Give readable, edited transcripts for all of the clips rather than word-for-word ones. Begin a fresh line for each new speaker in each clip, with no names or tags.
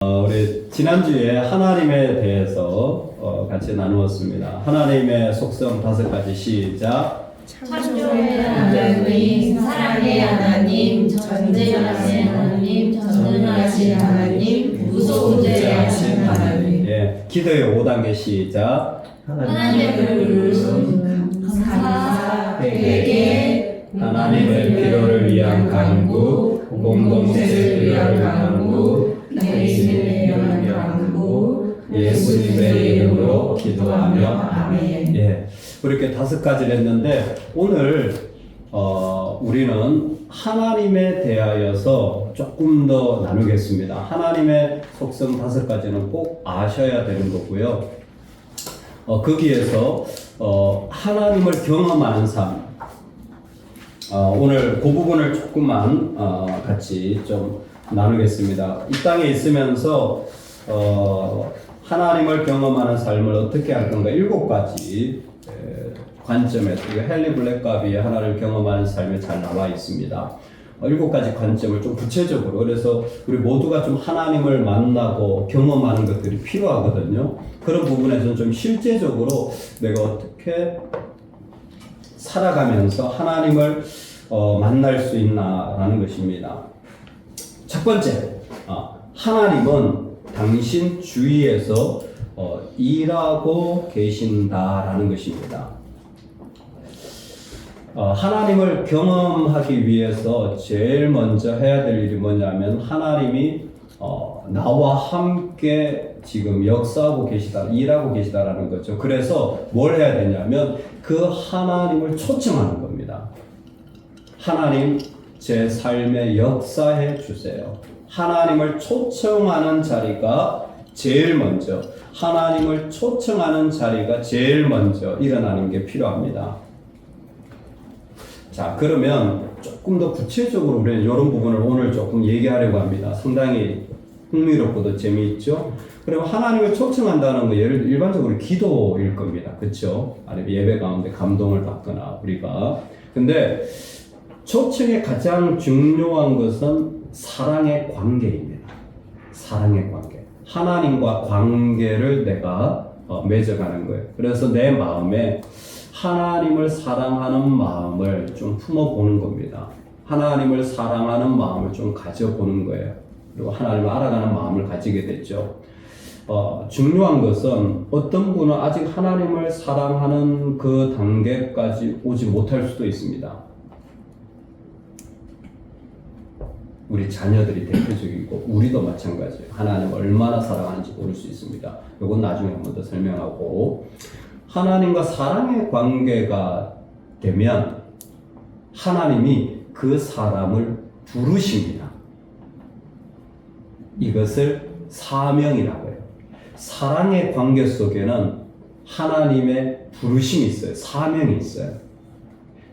우리 지난주에 하나님에 대해서 같이 나누었습니다. 하나님의 속성 5가지 시작.
창조의 하나님, 사랑의 하나님, 전쟁하신 하나님, 전능하신 하나님, 무소부재하신 하나님.
예, 기도의 5단계 시작.
하나님을 부르심, 감사, 회개, 하나님의 필요를 위한 간구, 공동체를 위한 간구, 개인을 위한 간구, 예수님의 이름으로 기도하며 아멘.
예, 이렇게 5가지를 했는데 오늘 우리는 하나님에 대하여서 조금 더 나누겠습니다. 하나님의 속성 5가지는 꼭 아셔야 되는 거고요. 거기에서 하나님을 경험하는 삶, 오늘 그 부분을 조금만 같이 좀 나누겠습니다. 이 땅에 있으면서 하나님을 경험하는 삶을 어떻게 할 건가 7가지 관점에서 헨리 블랙가비의 하나님을 경험하는 삶에 잘 나와 있습니다. 7가지 관점을 좀 구체적으로, 그래서 우리 모두가 좀 하나님을 만나고 경험하는 것들이 필요하거든요. 그런 부분에서는 좀 실제적으로 내가 어떻게 살아가면서 하나님을 만날 수 있나라는 것입니다. 첫 번째, 하나님은 당신 주위에서 일하고 계신다라는 것입니다. 하나님을 경험하기 위해서 제일 먼저 해야 될 일이 뭐냐면 하나님이 나와 함께 지금 역사하고 계시다, 일하고 계시다라는 거죠. 그래서 뭘 해야 되냐면 그 하나님을 초청하는 겁니다. 하나님, 제 삶에 역사해 주세요. 하나님을 초청하는 자리가 제일 먼저, 하나님을 초청하는 자리가 제일 먼저 일어나는 게 필요합니다. 자, 그러면 조금 더 구체적으로 우리는 이런 부분을 오늘 조금 얘기하려고 합니다. 상당히 흥미롭고도 재미있죠? 그리고 하나님을 초청한다는 거 일반적으로 기도일 겁니다. 그렇죠? 아니면 예배 가운데 감동을 받거나 우리가. 근데 초청의 가장 중요한 것은 사랑의 관계입니다. 사랑의 관계. 하나님과 관계를 내가 맺어가는 거예요. 그래서 내 마음에 하나님을 사랑하는 마음을 좀 품어보는 겁니다. 하나님을 사랑하는 마음을 좀 가져보는 거예요. 그리고 하나님을 알아가는 마음을 가지게 됐죠. 중요한 것은 어떤 분은 아직 하나님을 사랑하는 그 단계까지 오지 못할 수도 있습니다. 우리 자녀들이 대표적이고 우리도 마찬가지예요. 하나님을 얼마나 사랑하는지 모를 수 있습니다. 이건 나중에 한 번 더 설명하고, 하나님과 사랑의 관계가 되면 하나님이 그 사람을 부르십니다. 이것을 사명이라고 해요. 사랑의 관계 속에는 하나님의 부르심이 있어요. 사명이 있어요.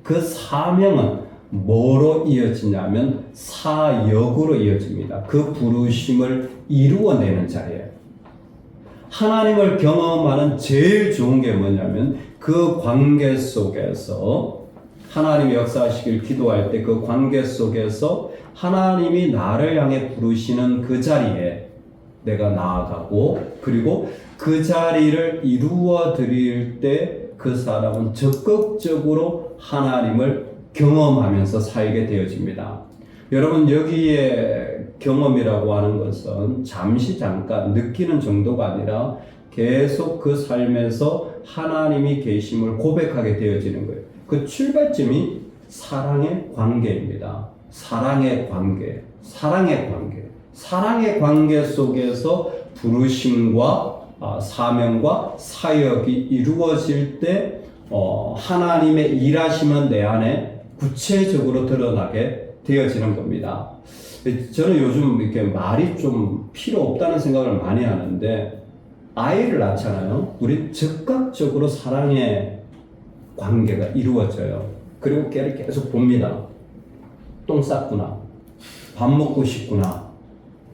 그 사명은 뭐로 이어지냐면 사역으로 이어집니다. 그 부르심을 이루어내는 자리예요. 하나님을 경험하는 제일 좋은 게 뭐냐면 그 관계 속에서 하나님이 역사하시길 기도할 때 그 관계 속에서 하나님이 나를 향해 부르시는 그 자리에 내가 나아가고, 그리고 그 자리를 이루어 드릴 때 그 사람은 적극적으로 하나님을 경험하면서 살게 되어집니다. 여러분, 여기에 경험이라고 하는 것은 잠시 잠깐 느끼는 정도가 아니라 계속 그 삶에서 하나님이 계심을 고백하게 되어지는 거예요. 그 출발점이 사랑의 관계입니다. 사랑의 관계, 사랑의 관계, 사랑의 관계 속에서 부르심과 사명과 사역이 이루어질 때 하나님의 일하심은 내 안에 구체적으로 드러나게 되어지는 겁니다. 저는 요즘 이렇게 말이 좀 필요 없다는 생각을 많이 하는데, 아이를 낳잖아요. 우리 즉각적으로 사랑의 관계가 이루어져요. 그리고 걔를 계속 봅니다. 똥 쌌구나, 밥 먹고 싶구나,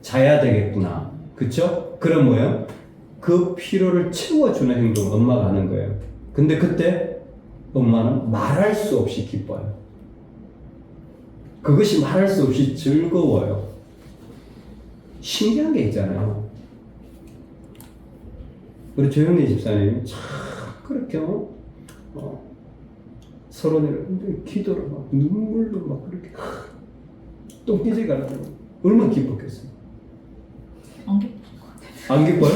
자야 되겠구나, 그쵸? 그럼 뭐예요? 그 필요를 채워주는 행동을 엄마가 하는 거예요. 근데 그때 엄마는 말할 수 없이 기뻐요. 그것이 말할 수 없이 즐거워요. 신기한 게 있잖아요. 우리 조영래 집사님이 참 그렇게 서론을 기도를 막 눈물로 막 그렇게 똥기지 가라고 얼마나 기뻤겠어요. 안 기뻐요?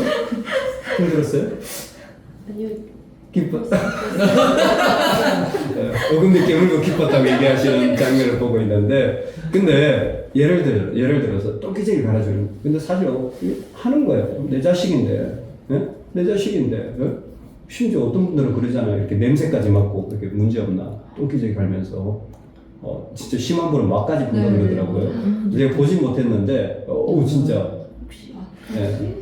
힘들었어요?
아니요.
기뻤다. 어금니 깨물고 기뻤다고 얘기하시는 장면을 보고 있는데, 근데 예를 들어서 똥기지를 갈아주는. 근데 사실 하는 거예요. 내 자식인데, 예? 내 자식인데. 예? 심지어 어떤 분들은 그러잖아요. 이렇게 냄새까지 맡고 그렇게 문제 없나 똥기저귀 갈면서 진짜 심한 분은 막까지 본다 그러더라고요. 제가 보진 못했는데, 진짜. 네.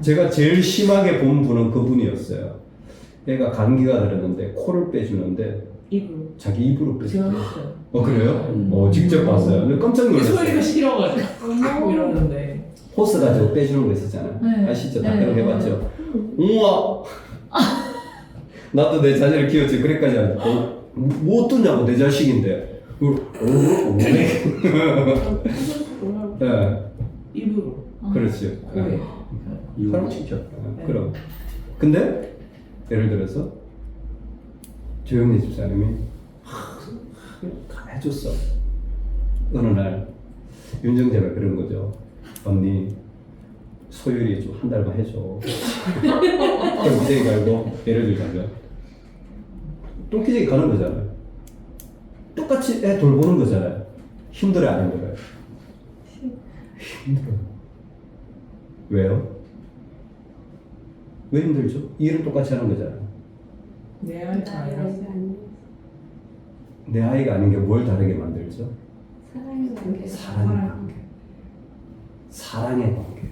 제가 제일 심하게 본 분은 그분이었어요. 애가 감기가 들었는데 코를 빼주는데
입으로.
자기 입으로
제가
빼줬어요.
했어요.
그래요? 직접 봤어요. 근데 깜짝 놀랐어요.
소리가 싫어가지고 이러는데.
호스 가지고 빼주는 거 있었잖아요.
네.
아시죠? 다
네.
해봤죠? 우와! 나도 내 자녀를 키웠지. 그래까지 안 돼. 뭐 어떠냐고, 내 자식인데. 네.
입으로.
그렇죠.
네.
사람 시켜.
네.
그럼. 근데, 예를 들어서, 조영래 집사님이 다 해줬어. 어느 날, 윤정재가 그런 거죠. 언니, 소율이 좀 한 달만 해줘. 똥기저귀 갈고, 예를 들자면, 똥기저귀 가는 거잖아요. 똑같이 애 돌보는 거잖아요. 힘들어요, 안 힘들어요? 힘들어요. 왜요? 왜 힘들죠? 일은 똑같이 하는 거잖아요.
내 아이가 아니라.
내 아이가 아닌 게 뭘 다르게 만들죠?
사랑의 관계.
사랑의 관계. 사랑의 관계.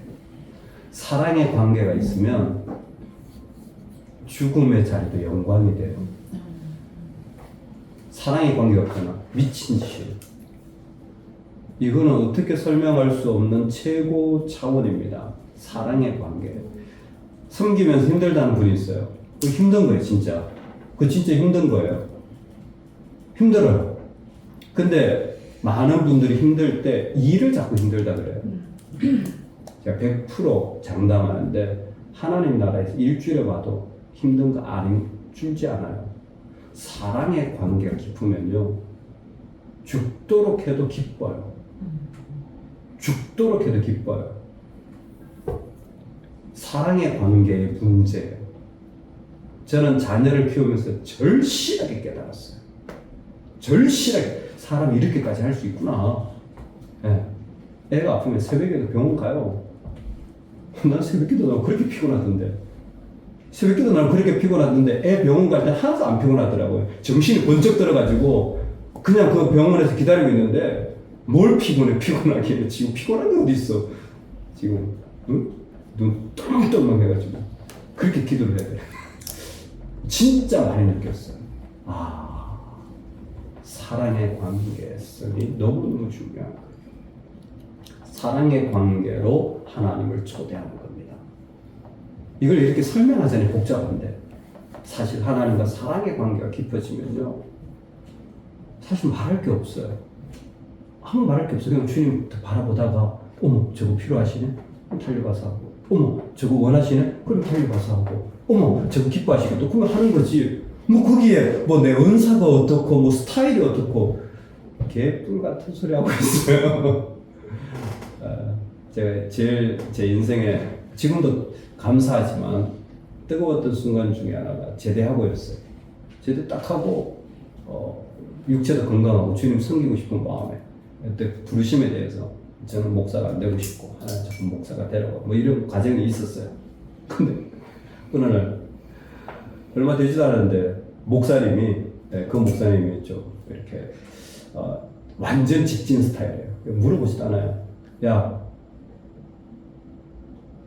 사랑의 관계가 있으면 죽음의 자리도 영광이 돼요. 사랑의 관계가 없잖아. 미친 짓이에요. 이거는 어떻게 설명할 수 없는 최고 차원입니다. 사랑의 관계. 섬기면서 힘들다는 분이 있어요. 그 힘든 거예요, 진짜. 그 진짜 힘든 거예요. 힘들어요. 근데 많은 분들이 힘들 때 일을 자꾸 힘들다 그래요. 제가 100% 장담하는데 하나님 나라에서 일주일에 봐도 힘든 거 아닌 줄지 않아요. 사랑의 관계가 깊으면요. 죽도록 해도 기뻐요. 죽도록 해도 기뻐요. 사랑의 관계의 문제예요. 저는 자녀를 키우면서 절실하게 깨달았어요. 절실하게. 사람이 이렇게까지 할 수 있구나. 네. 애가 아프면 새벽에도 병원 가요. 난 새벽기도 나고 그렇게 피곤하던데. 새벽기도 나고 그렇게 피곤하던데 애 병원 갈 때 하나도 안 피곤하더라고요. 정신이 번쩍 들어가지고 그냥 그 병원에서 기다리고 있는데 뭘 피곤하게 지금 피곤한 게 어디 있어? 지금 응? 눈 똥똥 해가지고 그렇게 기도를 해야 돼. 진짜 많이 느꼈어요. 사랑의 관계성이 너무너무 중요한 거예요. 사랑의 관계로 하나님을 초대하는 겁니다. 이걸 이렇게 설명하자니 복잡한데 사실 하나님과 사랑의 관계가 깊어지면요 사실 말할 게 없어요. 아무 말할 게 없어요. 그냥 주님 바라보다가 어머 저거 필요하시네? 그럼 달려가서 하고 어머 저거 원하시네? 그럼 달려가서 하고 어머 저거 기뻐하시겠다? 그러면 하는 거지. 뭐 거기에 뭐 내 은사가 어떻고 뭐 스타일이 어떻고 개뿔 같은 소리 하고 있어요. 제가 제일 제 인생에 지금도 감사하지만 뜨거웠던 순간 중에 하나가 제대하고였어요. 제대 딱 하고 육체도 건강하고 주님 섬기고 싶은 마음에 그때 부르심에 대해서 저는 목사가 안 되고 싶고 하나님 자꾸 목사가 되라고 뭐 이런 과정이 있었어요. 근데 어느 날 얼마 되지도 않았는데 목사님이 그 목사님이 좀 이렇게 완전 직진 스타일이에요. 물어보지도 않아요. 야,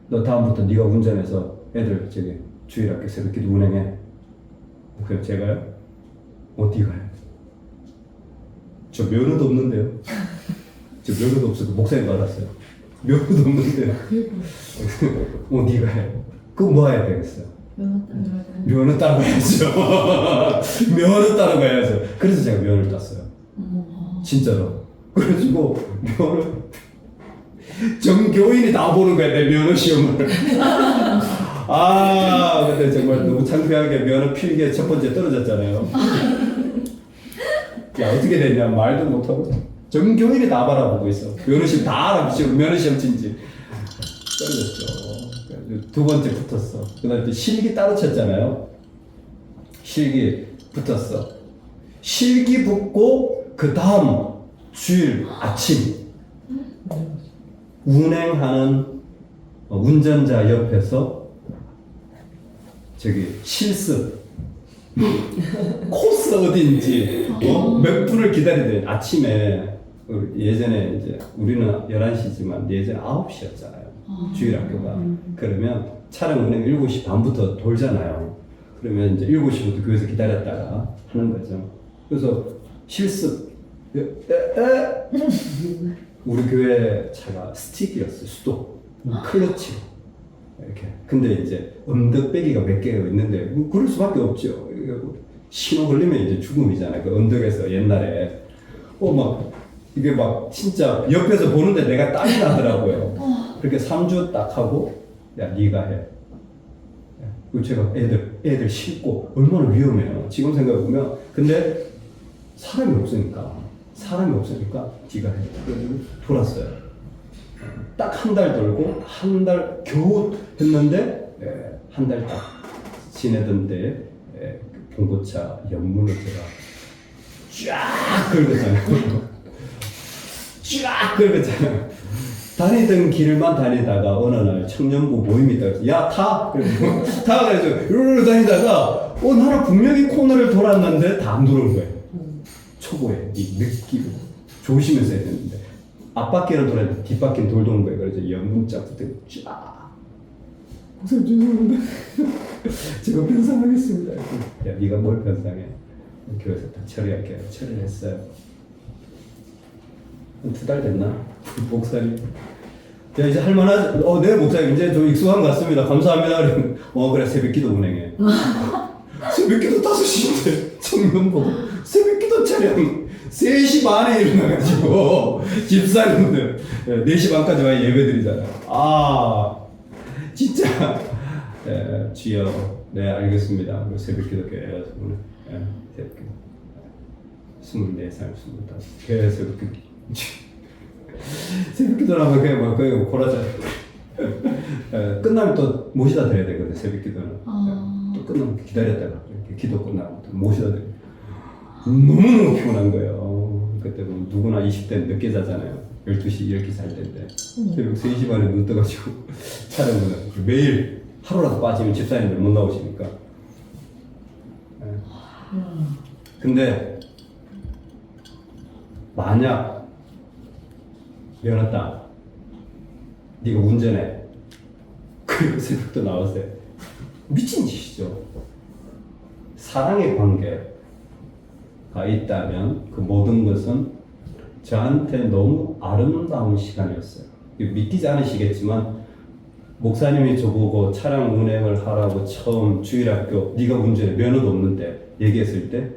너 다음부터 네가 운전해서 애들 저기 주일학교 새벽기도 운행해. 그래서 제가요? 어디 가요? 저 면허도 없는데요. 저 면허도 없어서 목사님 받았어요. 면허도 없는데요. 어디 가요? 그거 뭐 해야 되겠어요? 면허 따러 가야죠. 면허 따러 가야죠. 그래서 제가 면허를 땄어요. 진짜로. 그래가지고 전 교인이 다 보는 거야 내 면허 시험을. 근데 정말 너무 창피하게 면허 필기에 첫 번째 떨어졌잖아요. 야, 어떻게 됐냐? 말도 못하고. 전교일이 다 바라보고 있어. 면허시험 다 알아보시고, 면허시험 친지. 떨어졌죠. 그래가지고 두 번째 붙었어. 그 다음에 또 실기 따로 쳤잖아요. 실기 붙었어. 실기 붙고, 그 다음 주일 아침, 운행하는 운전자 옆에서 저기 실습 코스 어딘지 몇 분을 기다리더니 아침에 예전에 이제 우리는 11시지만 예전에 9시였잖아요. 주일 학교가. 그러면 차량 운행 7시 반부터 돌잖아요. 그러면 이제 7시부터 교회에서 기다렸다가 하는 거죠. 그래서 실습 우리 교회 차가 스틱이었어요. 수도 클러치 이렇게. 근데 이제 언덕배기가 몇 개가 있는데 뭐 그럴 수밖에 없죠. 신호 걸리면 이제 죽음이잖아요. 그 언덕에서 옛날에 막 이게 막 진짜 옆에서 보는데 내가 땀이 나더라고요. 그렇게 3주 딱 하고 야 네가 해. 그리고 제가 애들 싣고 얼마나 위험해요. 지금 생각해 보면. 근데 사람이 없으니까 네가 해. 그래가지고 돌았어요. 딱 한 달 돌고 한 달 겨우 했는데 한 달 딱 지내던 때에 봉고차 옆문을 제가 쫙 긁었잖아요. 쫙 긁었잖아요. 다니던 길만 다니다가 어느 날 청년부 모임이 있다고 해서 야 타! 타! 그래서 이러고 다니다가 나는 분명히 코너를 돌았는데 다 안 돌아온 거예요. 초보에 이 느끼고 조심해서 해야 되는데 앞바퀴는 돌았는데 뒷바퀴는 돌 도는 거예요. 그래서 연문짝 붙들고 쫙 목사님 죄송합니다. 제가 변상하겠습니다. 야 네가 뭘 변상해? 교회에서 다 처리할게요. 처리를 했어요. 2달 됐나? 목사님 야 이제 할만하지? 네 목사님 이제 좀 익숙한 것 같습니다. 감사합니다. 그래 새벽기도 운행해. 새벽기도 5시인데 청년 보고 새벽기도 차량 3시 반에 일어나가지고 집사님들 4시 반까지 와야 예배 드리잖아요. 진짜 주여 네 알겠습니다. 새벽기도 교회에서 오늘 새벽기도 24살 25 계속 새벽기도를 하면 그냥 거의 고라자 끝나면 또 모시다 드려야 되거든요. 새벽기도는 또 끝나면 기다렸다가 이렇게 기도 끝나고 또 모시다 드려요. 너무너무 피곤한 거예요. 그때 뭐 누구나 20대 늦게 자잖아요. 12시 이렇게 잘 때인데 새벽 3시 반에 눈 떠가지고 촬영을 매일 하루라도 빠지면 집사님들 못 나오시니까. 근데 만약 면허 따 네가 운전해 그리고 새벽도 나왔어요. 미친 짓이죠. 사랑의 관계가 있다면 그 모든 것은 저한테 너무 아름다운 시간이었어요. 믿기지 않으시겠지만 목사님이 저보고 차량 운행을 하라고 처음 주일학교 네가 운전해 면허도 없는데 얘기했을 때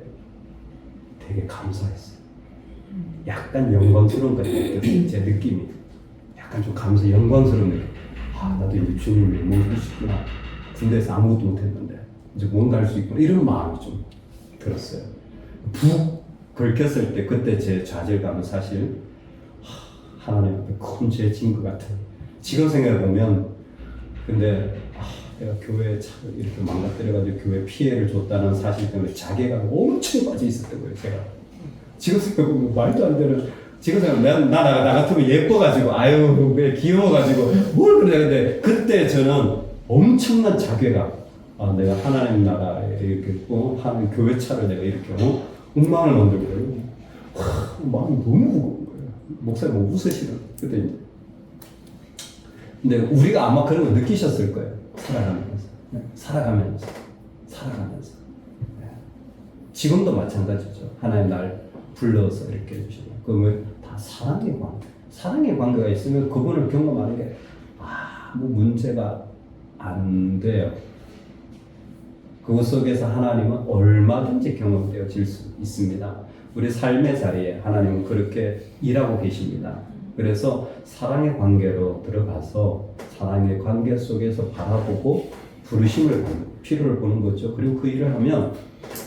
되게 감사했어요. 약간 영광스러운 것 같아요. 제 느낌이 약간 좀 영광스러운 느낌. 나도 이제 주님을 모실 수 있구나. 군대에서 아무것도 못했는데 이제 뭔가 할 수 있구나. 이런 마음이 좀 들었어요. 푹 긁혔을 때 그때 제 좌절감은 사실 하나님 앞에 큰 죄 진 것 같아요. 지금 생각해보면 근데 내가 교회에 차를 이렇게 망가뜨려가지고 교회 피해를 줬다는 사실 때문에 자괴감 엄청 빠져 있었던 거예요. 제가 지금 생각해보면 말도 안 되는. 지금 생각하면 나 같으면 예뻐가지고 왜 귀여워가지고 뭘 그래. 근데 그때 저는 엄청난 자괴감. 내가 하나님 나라에 이렇게 하나님 교회 차를 내가 이렇게 엉망을 만들고 마음이 너무 무거운 거예요. 목사님 웃으시는 그때 이제. 근데 우리가 아마 그런 거 느끼셨을 거예요. 살아가면서. 지금도 마찬가지죠. 하나님 날 불러서 이렇게 해주시고 그러면 다 사랑의 관계가 있으면 그분을 경험하는 게 아무 문제가 안 돼요. 그것 속에서 하나님은 얼마든지 경험되어질 수 있습니다. 우리 삶의 자리에 하나님은 그렇게 일하고 계십니다. 그래서 사랑의 관계로 들어가서 사랑의 관계 속에서 바라보고 부르심을 보는, 필요를 보는 거죠. 그리고 그 일을 하면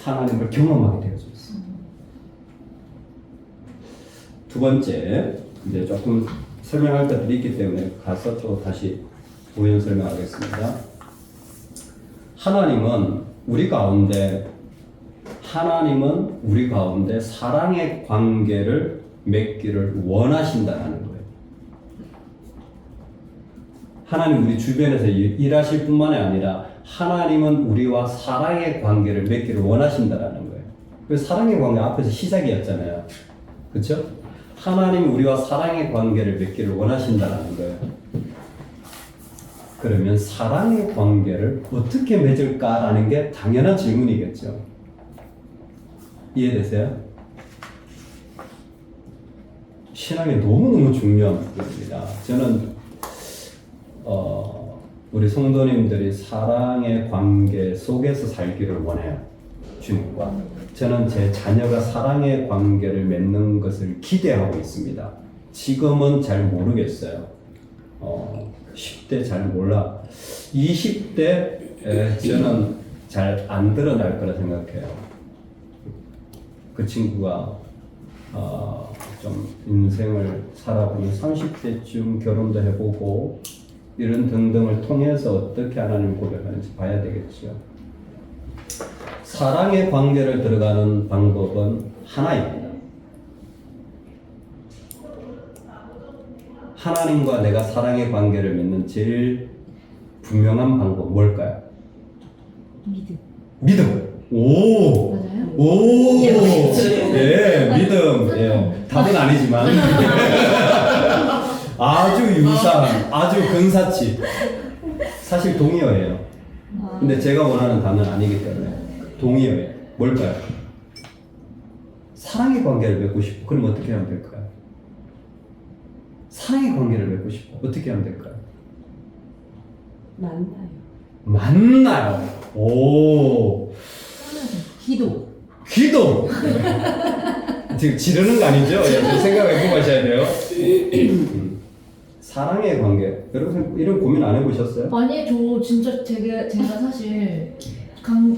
하나님을 경험하게 되어져 있어요. 두 번째, 이제 조금 설명할 것들이 있기 때문에 가서 또 다시 부연 설명하겠습니다. 하나님은 우리 가운데 사랑의 관계를 맺기를 원하신다는 거예요. 하나님 우리 주변에서 일하실 뿐만이 아니라 하나님은 우리와 사랑의 관계를 맺기를 원하신다는 거예요. 그 사랑의 관계 앞에서 시작이었잖아요. 그렇죠? 하나님이 우리와 사랑의 관계를 맺기를 원하신다는 거예요. 그러면 사랑의 관계를 어떻게 맺을까라는 게 당연한 질문이겠죠. 이해되세요? 신앙이 너무너무 중요한 부분입니다. 저는 우리 성도님들이 사랑의 관계 속에서 살기를 원해요. 주님과. 저는 제 자녀가 사랑의 관계를 맺는 것을 기대하고 있습니다. 지금은 잘 모르겠어요. 10대 잘 몰라. 20대 저는 잘 안 드러날 거라 생각해요. 그 친구가 좀 인생을 살아보면 30대쯤 결혼도 해보고 이런 등등을 통해서 어떻게 하나님 고백하는지 봐야 되겠죠. 사랑의 관계를 들어가는 방법은 하나입니다. 하나님과 내가 사랑의 관계를 맺는 제일 분명한 방법 뭘까요? 믿음. 오.
맞아요?
오.
예.
예, 믿음. 예. 답은 아니지만 아주 유사한, 아주 근사치. 사실 동의어예요. 근데 제가 원하는 단어는 아니기 때문에 동의어예요. 뭘까요? 사랑의 관계를 맺고 싶어. 그럼 어떻게 하면 될까요? 사랑의 관계를 맺고 싶어. 어떻게 하면 될까요? 만나요. 오.
기도.
지금 지르는 거 아니죠? 좀 생각해보고 하셔야 돼요. 사랑의 관계. 여러분 이런 고민 안 해보셨어요?
아니 저 진짜 제가 사실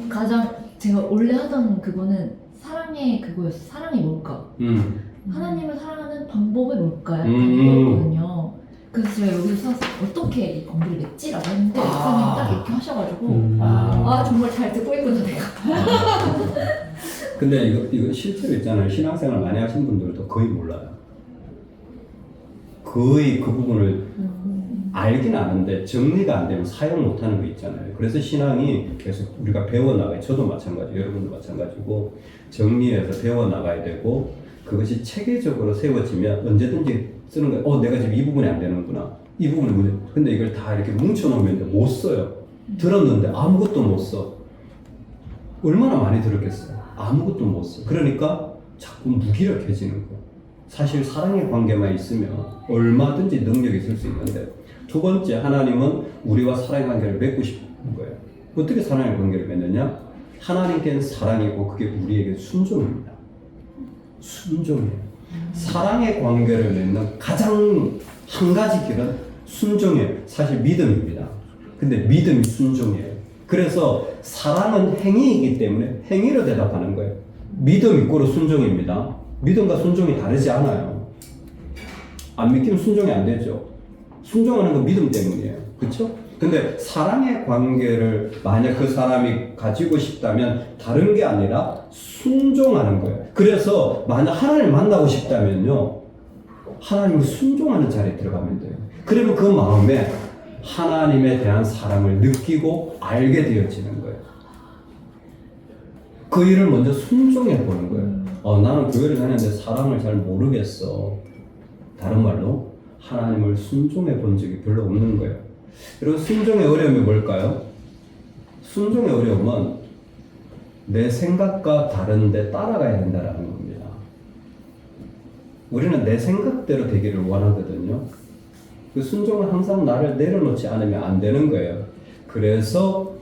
가장 제가 원래 하던 그거는 사랑의 그거였어. 사랑이 뭘까? 하나님을 사랑하는 방법이 뭘까? 약간 이거였거든요. 그래서 제가 여기서 어떻게 이 관계를 맺지라고 했는데 목사님 딱 이렇게 하셔가지고 정말 잘 듣고 있구나 내가.
근데 이거 실제로 있잖아요. 신앙생활 많이 하신 분들도 거의 몰라요. 거의 그 부분을 알긴 아는데 정리가 안 되면 사용 못하는 거 있잖아요. 그래서 신앙이 계속 우리가 배워나가요. 저도 마찬가지고 여러분도 마찬가지고 정리해서 배워나가야 되고 그것이 체계적으로 세워지면 언제든지 쓰는 거예요. 내가 지금 이 부분이 안 되는구나. 이 부분이 문제. 근데 이걸 다 이렇게 뭉쳐놓으면 못 써요. 들었는데 아무것도 못 써. 얼마나 많이 들었겠어요. 아무것도 못 써. 그러니까 자꾸 무기력해지는 거예요. 사실 사랑의 관계만 있으면 얼마든지 능력이 있을 수 있는데 두 번째, 하나님은 우리와 사랑의 관계를 맺고 싶은 거예요. 어떻게 사랑의 관계를 맺느냐? 하나님께는 사랑이고 그게 우리에게 순종입니다. 순종이에요. 사랑의 관계를 맺는 가장 한 가지 길은 순종이에요. 사실 믿음입니다. 근데 믿음이 순종이에요. 그래서 사랑은 행위이기 때문에 행위로 대답하는 거예요. 믿음 이꼬르 순종입니다. 믿음과 순종이 다르지 않아요. 안 믿기면 순종이 안 되죠. 순종하는 건 믿음 때문이에요. 그렇죠? 근데 사랑의 관계를 만약 그 사람이 가지고 싶다면 다른 게 아니라 순종하는 거예요. 그래서 만약 하나님을 만나고 싶다면요, 하나님을 순종하는 자리에 들어가면 돼요. 그러면 그 마음에 하나님에 대한 사랑을 느끼고 알게 되어지는 거예요. 그 일을 먼저 순종해 보는 거예요. 나는 교회를 다녔는데 사랑을 잘 모르겠어. 다른 말로 하나님을 순종해 본 적이 별로 없는 거예요. 그리고 순종의 어려움이 뭘까요? 순종의 어려움은 내 생각과 다른데 따라가야 된다는 겁니다. 우리는 내 생각대로 되기를 원하거든요. 그 순종은 항상 나를 내려놓지 않으면 안 되는 거예요. 그래서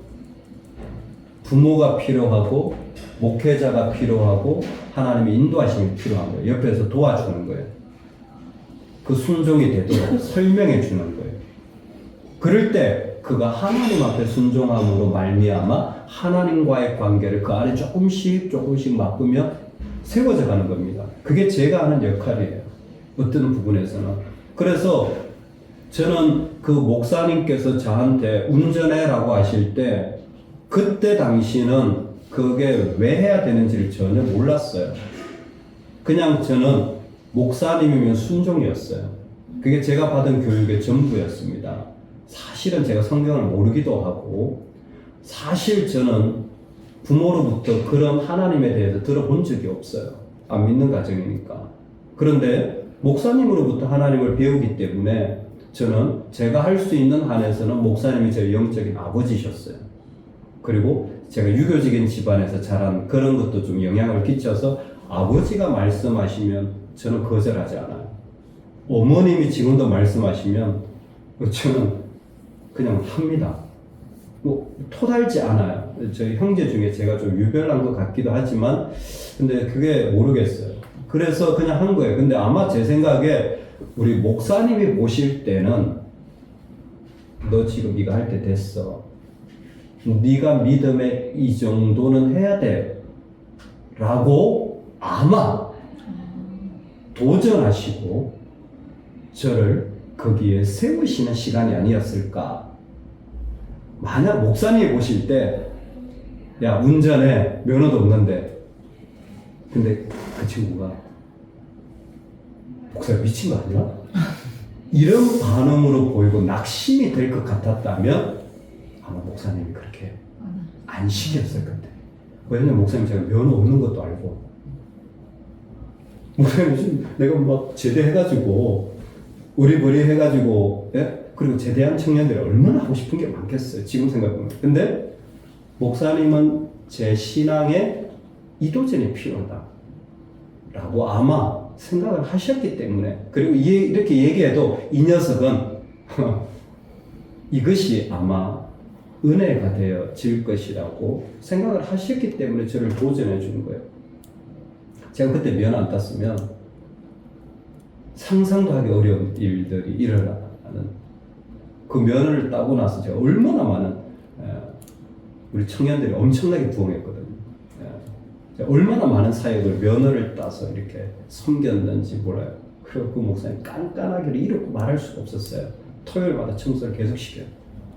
부모가 필요하고 목회자가 필요하고 하나님의 인도하심이 필요한 거예요. 옆에서 도와주는 거예요. 그 순종이 되도록 설명해 주는 거예요. 그럴 때 그가 하나님 앞에 순종함으로 말미암아 하나님과의 관계를 그 안에 조금씩 맛보며 세워져 가는 겁니다. 그게 제가 하는 역할이에요. 어떤 부분에서는. 그래서 저는 그 목사님께서 저한테 운전해라고 하실 때 그때 당시는 그게 왜 해야 되는지를 전혀 몰랐어요. 그냥 저는 목사님이면 순종이었어요. 그게 제가 받은 교육의 전부였습니다. 사실은 제가 성경을 모르기도 하고 사실 저는 부모로부터 그런 하나님에 대해서 들어본 적이 없어요. 안 믿는 가정이니까. 그런데 목사님으로부터 하나님을 배우기 때문에 저는 제가 할 수 있는 한에서는 목사님이 제 영적인 아버지셨어요. 그리고 제가 유교적인 집안에서 자란 그런 것도 좀 영향을 끼쳐서 아버지가 말씀하시면 저는 거절하지 않아요. 어머님이 지금도 말씀하시면 저는 그냥 합니다. 뭐 토달지 않아요. 저희 형제 중에 제가 좀 유별난 것 같기도 하지만 근데 그게 모르겠어요. 그래서 그냥 한 거예요. 근데 아마 제 생각에 우리 목사님이 모실 때는 너 지금 이거 할 때 됐어. 네가 믿음에 이 정도는 해야 돼. 라고 아마 도전하시고 저를 거기에 세우시는 시간이 아니었을까. 만약 목사님이 보실 때, 야, 운전해. 면허도 없는데. 근데 그 친구가, 목사님 미친 거 아니야? 이런 반응으로 보이고 낙심이 될 것 같았다면, 아마 목사님이 그렇게 안 시켰을 것 같아요. 왜냐면 목사님 제가 면허 없는 것도 알고, 목사님 지금 내가 막 제대해가지고, 우리부리 해가지고, 예? 그리고 제대한 청년들이 얼마나 하고 싶은 게 많겠어요. 지금 생각해보면. 근데 목사님은 제 신앙에 이도전이 필요하다 라고 아마 생각을 하셨기 때문에, 그리고 이렇게 얘기해도 이 녀석은 이것이 아마 은혜가 되어질 것이라고 생각을 하셨기 때문에 저를 도전해 주는 거예요. 제가 그때 면허 안 땄으면 상상도 하기 어려운 일들이 일어나는, 그 면허를 따고 나서 제가 얼마나 많은 우리 청년들이 엄청나게 부흥했거든요. 제가 얼마나 많은 사역을 면허를 따서 이렇게 섬겼는지 몰라요. 그리고 그 목사님 깐깐하기를 이렇게 말할 수가 없었어요. 토요일마다 청소를 계속 시켜요.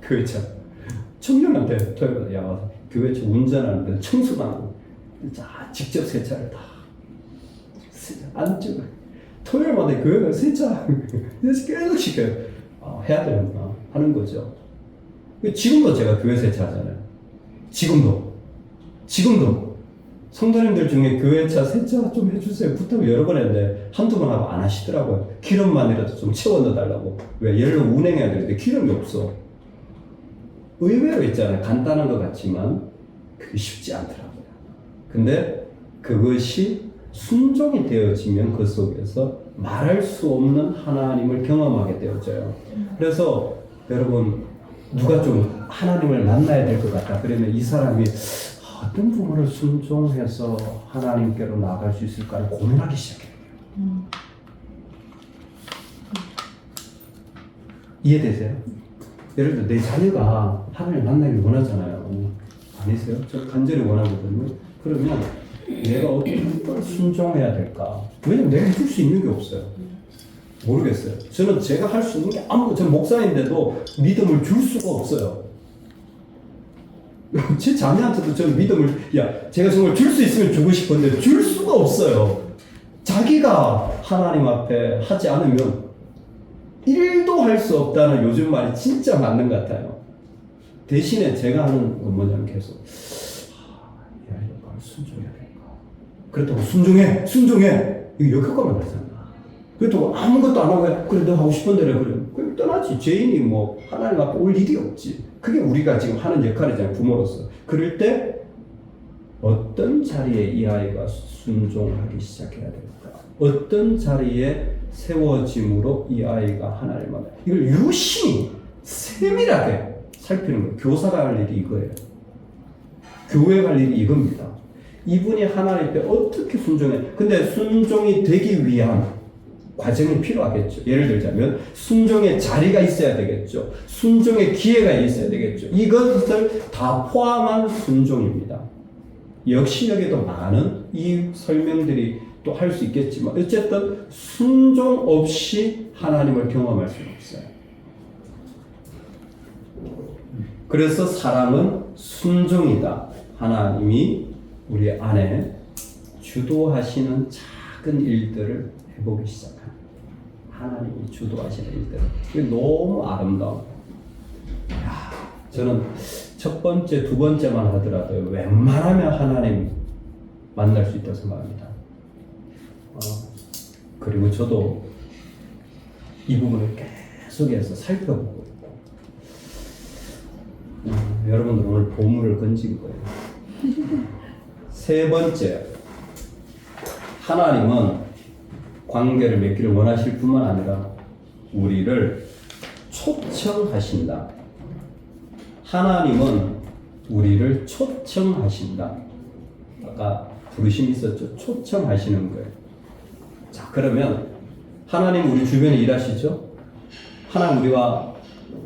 교회차 청년한테 토요일마다 야 교회차 운전하는데 청소만 하고 자 직접 세차를 다 안 찍어요. 토요일마다 교회가 세차 계속 시켜요. 해야 되는구나 하는 거죠. 지금도 제가 교회 세차하잖아요. 지금도 성도님들 중에 교회차 세차 좀 해주세요 부탁을 여러 번 했는데 한두 번 하고 안 하시더라고요. 기름만이라도 좀 채워 넣어달라고. 왜? 열로 운행해야 되는데 기름이 없어. 의외로 있잖아요. 간단한 것 같지만 그게 쉽지 않더라고요. 근데 그것이 순종이 되어지면 그 속에서 말할 수 없는 하나님을 경험하게 되어져요. 그래서 여러분 누가 좀 하나님을 만나야 될 것 같다. 그러면 이 사람이 어떤 부분을 순종해서 하나님께로 나아갈 수 있을까를 고민하기 시작해요. 이해되세요? 예를 들어 내 자녀가 하나님을 만나길 원하잖아요. 아니세요? 저 간절히 원하거든요. 그러면 내가 어떤 걸 순종해야 될까? 왜냐면 내가 해줄 수 있는 게 없어요. 모르겠어요. 저는 제가 할 수 있는 게 저는 목사인데도 믿음을 줄 수가 없어요. 제 자녀한테도 저는 믿음을, 제가 정말 줄 수 있으면 주고 싶은데 줄 수가 없어요. 자기가 하나님 앞에 하지 않으면 1도 할 수 없다는 요즘 말이 진짜 맞는 것 같아요. 대신에 제가 하는 건 뭐냐면 계속, 이거 순종해야 될까? 그렇다고 순종해! 이거 역효과만 나잖아. 그렇다고 아무것도 안 하고, 그래, 너 하고 싶은 대로 해. 그럼 떠나지. 죄인이 뭐, 하나님 앞에 올 일이 없지. 그게 우리가 지금 하는 역할이잖아요, 부모로서. 그럴 때, 어떤 자리에 이 아이가 순종하기 시작해야 될까? 어떤 자리에 세워짐으로 이 아이가 하나님을 만나. 이걸 유심히, 세밀하게 살피는 거예요. 교사가 할 일이 이거예요. 교회가 할 일이 이겁니다. 이분이 하나님 앞에 어떻게 순종해? 근데 순종이 되기 위한 과정이 필요하겠죠. 예를 들자면 순종의 자리가 있어야 되겠죠. 순종의 기회가 있어야 되겠죠. 이것을 다 포함한 순종입니다. 역시 여기도 많은 이 설명들이 또 할 수 있겠지만 어쨌든 순종 없이 하나님을 경험할 수는 없어요. 그래서 사랑은 순종이다. 하나님이 우리 안에 주도하시는 작은 일들을 해보기 시작합니다. 하나님이 주도하시는 일들. 이게 너무 아름다워. 저는 첫 번째, 두 번째만 하더라도 웬만하면 하나님 만날 수 있다고 생각합니다. 그리고 저도 이 부분을 계속해서 살펴보고 있고, 여러분들 오늘 보물을 건진 거예요. 세 번째, 하나님은 관계를 맺기를 원하실 뿐만 아니라 우리를 초청하신다. 하나님은 우리를 초청하신다. 아까 부르심이 있었죠. 초청하시는 거예요. 자, 그러면 하나님 우리 주변에 일하시죠? 하나님 우리와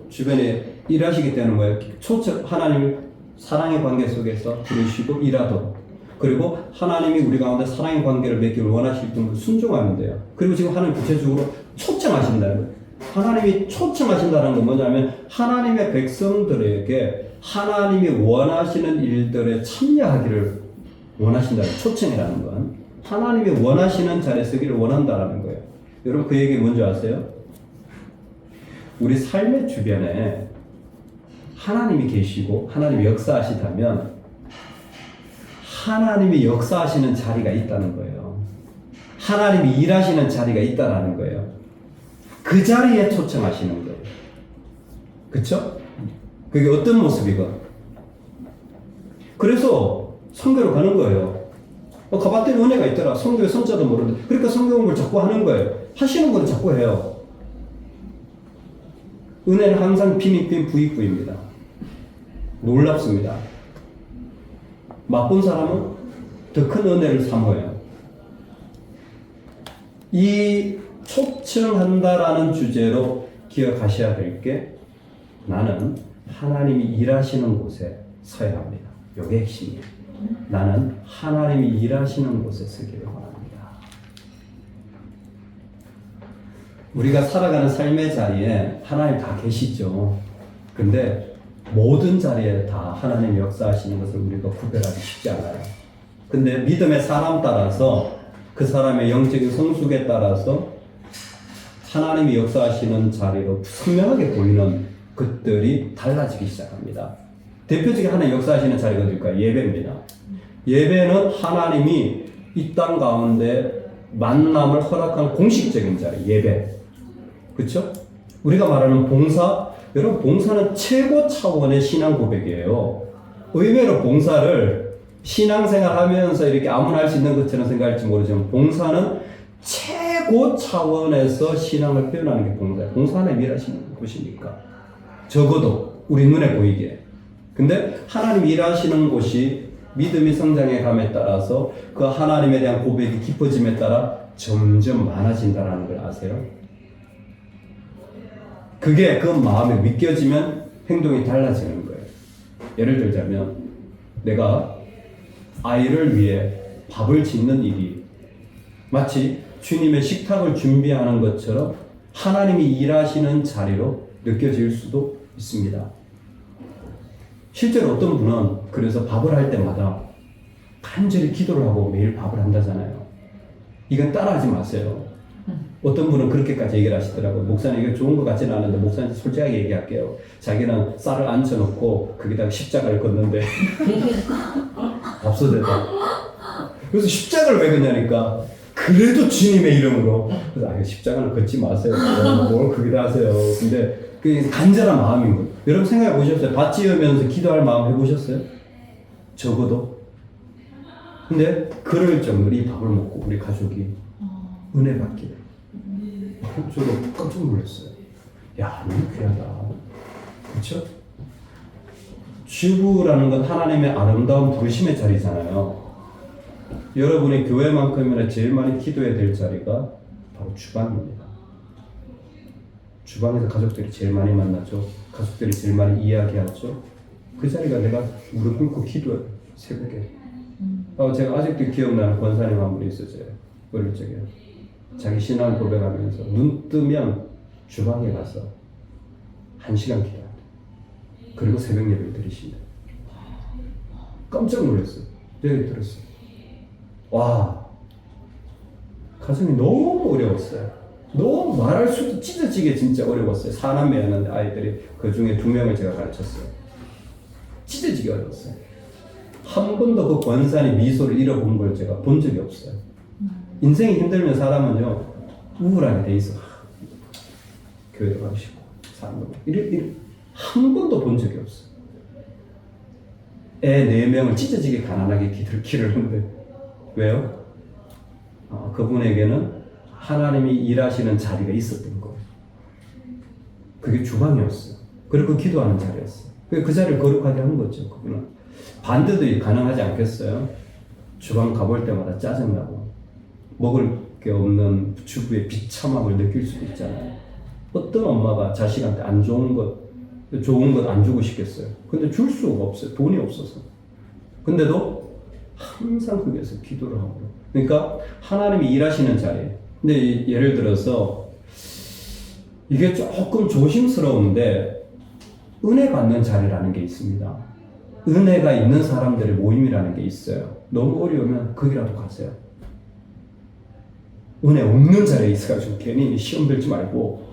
주변에 일하시기 때문에 뭐예요? 초청, 하나님 사랑의 관계 속에서 부르시고 일하도록. 그리고 하나님이 우리 가운데 사랑의 관계를 맺기를 원하실 때는 순종하면 돼요. 그리고 지금 하나님 구체적으로 초청하신다는 거예요. 하나님이 초청하신다는 건 뭐냐면 하나님의 백성들에게 하나님이 원하시는 일들에 참여하기를 원하신다는 초청이라는 건 하나님이 원하시는 자리에 서기를 원한다는 거예요. 여러분 그 얘기 뭔지 아세요? 우리 삶의 주변에 하나님이 계시고 하나님이 역사하시다면 하나님이 역사하시는 자리가 있다는 거예요. 하나님이 일하시는 자리가 있다는 거예요. 그 자리에 초청하시는 거예요. 그쵸? 그게 어떤 모습이건. 그래서 선교로 가는 거예요. 가봤더니 은혜가 있더라. 선교의 선자도 모르는데. 그러니까 선교 공부를 자꾸 하는 거예요. 하시는 건 자꾸 해요. 은혜는 항상 빈익빈 부익부입니다. 놀랍습니다. 맛본 사람은 더 큰 은혜를 사모해요. 이 초청한다라는 주제로 기억하셔야 될 게 나는 하나님이 일하시는 곳에 서야 합니다. 이게 핵심이에요. 나는 하나님이 일하시는 곳에 서기를 원합니다. 우리가 살아가는 삶의 자리에 하나님 다 계시죠. 근데 모든 자리에 다 하나님이 역사하시는 것을 우리가 구별하기 쉽지 않아요. 근데 믿음의 사람 따라서 그 사람의 영적인 성숙에 따라서 하나님이 역사하시는 자리로 선명하게 보이는 것들이 달라지기 시작합니다. 대표적인 하나님 역사하시는 자리가 어딜까요? 예배입니다. 예배는 하나님이 이 땅 가운데 만남을 허락한 공식적인 자리, 예배. 그렇죠? 우리가 말하는 봉사, 여러분 봉사는 최고 차원의 신앙 고백이에요. 의외로 봉사를 신앙생활 하면서 이렇게 아무나 할 수 있는 것처럼 생각할지 모르지만 봉사는 최고 차원에서 신앙을 표현하는 게 봉사예요. 봉사 하나님 일하시는 곳이니까. 적어도 우리 눈에 보이게. 근데 하나님 일하시는 곳이 믿음이 성장해 감에 따라서 그 하나님에 대한 고백이 깊어짐에 따라 점점 많아진다는 걸 아세요? 그게 그 마음에 믿겨지면 행동이 달라지는 거예요. 예를 들자면 내가 아이를 위해 밥을 짓는 일이 마치 주님의 식탁을 준비하는 것처럼 하나님이 일하시는 자리로 느껴질 수도 있습니다. 실제로 어떤 분은 그래서 밥을 할 때마다 간절히 기도를 하고 매일 밥을 한다잖아요. 이건 따라하지 마세요. 어떤 분은 그렇게까지 얘기를 하시더라고요. 목사님 이거 좋은 것 같지는 않은데 목사님 솔직하게 얘기할게요. 자기는 쌀을 앉혀놓고 거기다가 십자가를 걷는데 밥솥에다. 그래서 십자가를 왜 걷냐니까 그래도 주님의 이름으로. 그래서 이거 십자가는 걷지 마세요. 뭘 거기다 하세요. 근데 그 간절한 마음인 거예요. 여러분 생각해 보셨어요? 밭 지으면서 기도할 마음 해보셨어요? 적어도. 근데 그럴 정도로 이 밥을 먹고 우리 가족이 은혜 받기를. 저도 깜짝 놀랐어요. 야, 너무 귀하다. 그렇죠? 주부라는 건 하나님의 아름다운 부르심의 자리잖아요. 여러분이 교회만큼이나 제일 많이 기도해야 될 자리가 바로 주방입니다. 주방에서 가족들이 제일 많이 만나죠. 가족들이 제일 많이 이야기하죠. 그 자리가 내가 무릎 꿇고 기도해요. 새벽에. 제가 아직도 기억나는 권사님 한 분이 있었어요. 어릴 적에. 자기 신앙 고백하면서 눈 뜨면 주방에 가서 1시간 기도한다. 그리고 새벽 예배를 드리신다. 깜짝 놀랐어요. 내가 들었어요. 와, 가슴이 너무 어려웠어요. 너무 말할 수도 찢어지게 진짜 어려웠어요. 4남매였는데 아이들이 그 중에 2명을 제가 가르쳤어요. 찢어지게 어려웠어요. 한 번도 그 권사님 미소를 잃어본 걸 제가 본 적이 없어요. 인생이 힘들면 사람은요 우울하게 돼 있어. 교회도 가고 싶고 사람도 한 번도 본 적이 없어요. 애 4명을 찢어지게 가난하게 기르는데 왜요? 그분에게는 하나님이 일하시는 자리가 있었던 거예요. 그게 주방이었어요. 그리고 기도하는 자리였어요. 그 자리를 거룩하게 한 거죠. 그분은 반대도 가능하지 않겠어요? 주방 가볼 때마다 짜증나고 먹을 게 없는 주부의 비참함을 느낄 수도 있잖아요. 어떤 엄마가 자식한테 안 좋은 것 안 주고 싶겠어요? 근데 줄 수가 없어요. 돈이 없어서. 근데도 항상 거기에서 기도를 하고. 그러니까 하나님이 일하시는 자리에. 근데 예를 들어서 이게 조금 조심스러운데 은혜 받는 자리라는 게 있습니다. 은혜가 있는 사람들의 모임이라는 게 있어요. 너무 어려우면 거기라도 가세요. 은혜 없는 자리에 있어가지고 괜히 시험 들지 말고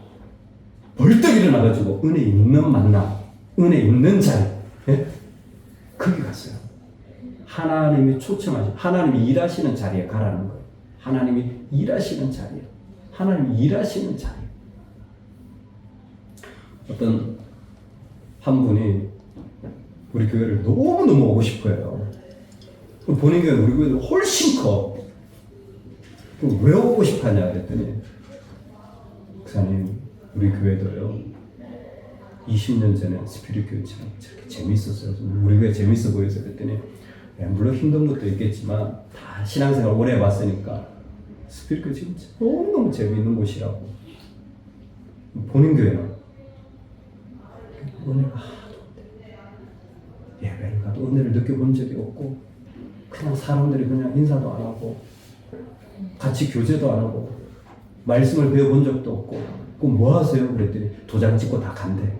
벌떡 일어나가지고 은혜 있는 만남, 은혜 있는 자리, 예? 거기 갔어요. 하나님이 초청하시, 하나님이 일하시는 자리에 가라는 거예요. 하나님이 일하시는 자리에, 하나님이 일하시는 자리. 어떤 한 분이 우리 교회를 너무너무 오고 싶어요. 본인 교회는 우리 교회도 훨씬 커. 왜 오고 싶하냐 그랬더니 목사님 우리 교회도요 20년 전에 스피릿 교회처럼 저렇게 재밌었어요. 우리 교회 재밌어 보여서 그랬더니 물론 힘든 것도 있겠지만 다 신앙생활 오래 해봤으니까 스피릿 교회 진짜 너무너무 재미있는 곳이라고. 본인 교회는 은혜가 하나도 없대. 예배를 가도 은혜를 느껴본 적이 없고 그냥 사람들이 그냥 인사도 안 하고 같이 교제도 안 하고 말씀을 배워본 적도 없고 그럼 뭐 하세요? 그랬더니 도장 찍고 다 간대.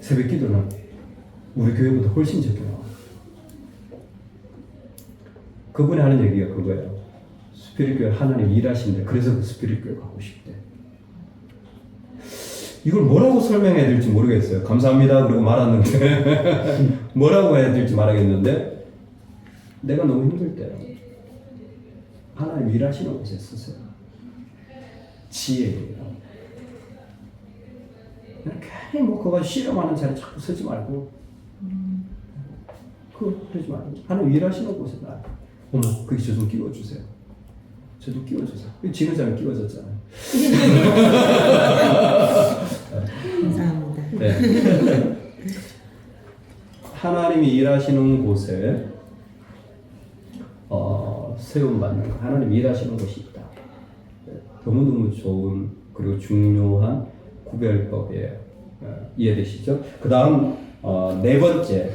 새벽 기도는 우리 교회보다 훨씬 적게 나와. 그분이 하는 얘기가 그거예요. 스피릿 교회 하나님 일하시는데 그래서 그 스피릿 교회 가고 싶대. 이걸 뭐라고 설명해야 될지 모르겠어요. 감사합니다 그리고 말았는데 뭐라고 해야 될지 말하겠는데 내가 너무 힘들 때 하나님 일하시는 곳에 쓰세요. 지혜라고. 괜히 뭐 그거 실험하는 자리 자꾸 쓰지 말고 그러지 말고 하나님 일하시는 곳에 나 어머 거기 저 좀 끼워주세요. 저 좀 끼워주세요. 지는 끼워졌잖아요.
감사합니다.
네. 하나님이 일하시는 곳에 세움받는 것, 하나님 일하시는 곳이 있다. 너무너무 좋은 그리고 중요한 구별법이에요. 이해되시죠? 그 다음 4번째